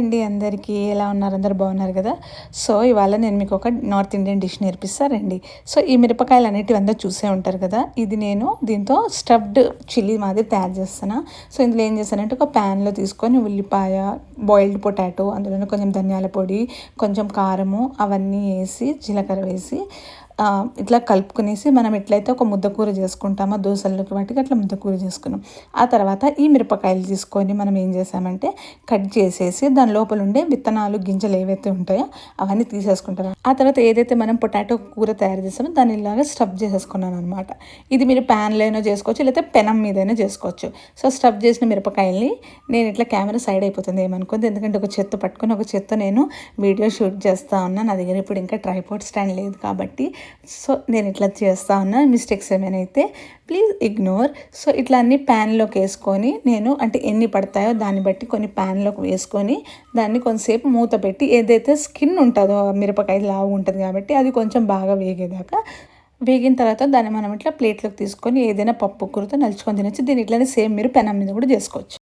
అండి అందరికీ ఎలా ఉన్నారు? అందరు బాగున్నారు కదా. సో ఇవాళ నేను మీకు ఒక నార్త్ ఇండియన్ డిష్ నేర్పిస్తారండి. సో ఈ మిరపకాయలు అనేటివి అందరూ చూసే ఉంటారు కదా. ఇది నేను దీంతో స్టఫ్డ్ చిల్లీ మాదిరి తయారు చేస్తాను. సో ఇందులో ఏం చేస్తానంటే ఒక ప్యాన్లో తీసుకొని ఉల్లిపాయ, బాయిల్డ్ పొటాటో, అందులోనే కొంచెం ధనియాల పొడి, కొంచెం కారము అవన్నీ వేసి జీలకర్ర వేసి ఇట్లా కలుపుకునేసి మనం ఎట్లయితే ఒక ముద్దకూర చేసుకుంటామో దోశల్లోకి వాటికి అట్లా ముద్దకూర చేసుకున్నాం. ఆ తర్వాత ఈ మిరపకాయలు తీసుకొని మనం ఏం చేసామంటే కట్ చేసేసి దాని లోపల ఉండే విత్తనాలు గింజలు ఏవైతే ఉంటాయో అవన్నీ తీసేసుకుంటాను. ఆ తర్వాత ఏదైతే మనం పొటాటో కూర తయారు చేస్తామో దాన్ని ఇలాగా స్టఫ్ చేసేసుకున్నాను అనమాట. ఇది మీరు ప్యాన్లో అయినా చేసుకోవచ్చు, లేకపోతే పెనం మీదైనా చేసుకోవచ్చు. సో స్టఫ్ చేసిన మిరపకాయల్ని నేను ఇట్లా కెమెరా సైడ్ అయిపోతుంది ఏమనుకుంది, ఎందుకంటే ఒక చేత్తో పట్టుకొని ఒక చేత్తో నేను వీడియో షూట్ చేస్తూ ఉన్నా. నా దగ్గర ఇప్పుడు ఇంకా ట్రైపాడ్ స్టాండ్ లేదు కాబట్టి సో నేను ఇట్లా చేస్తూ ఉన్నా. మిస్టేక్స్ ఏమైనా అయితే ప్లీజ్ ఇగ్నోర్. సో ఇట్లా అన్ని ప్యాన్లోకి వేసుకొని నేను అంటే ఎన్ని పడతాయో దాన్ని బట్టి కొన్ని ప్యాన్లోకి వేసుకొని దాన్ని కొంతసేపు మూత పెట్టి ఏదైతే స్కిన్ ఉంటుందో మిరపకాయ లావు ఉంటుంది కాబట్టి అది కొంచెం బాగా వేగేదాకా వేగిన తర్వాత దాన్ని మనం ఇట్లా ప్లేట్లోకి తీసుకొని ఏదైనా పప్పు కూరతో నలుచుకొని తినచ్చు. దీని ఇట్లనే సేమ్ మీరు పెనం మీద కూడా చేసుకోవచ్చు.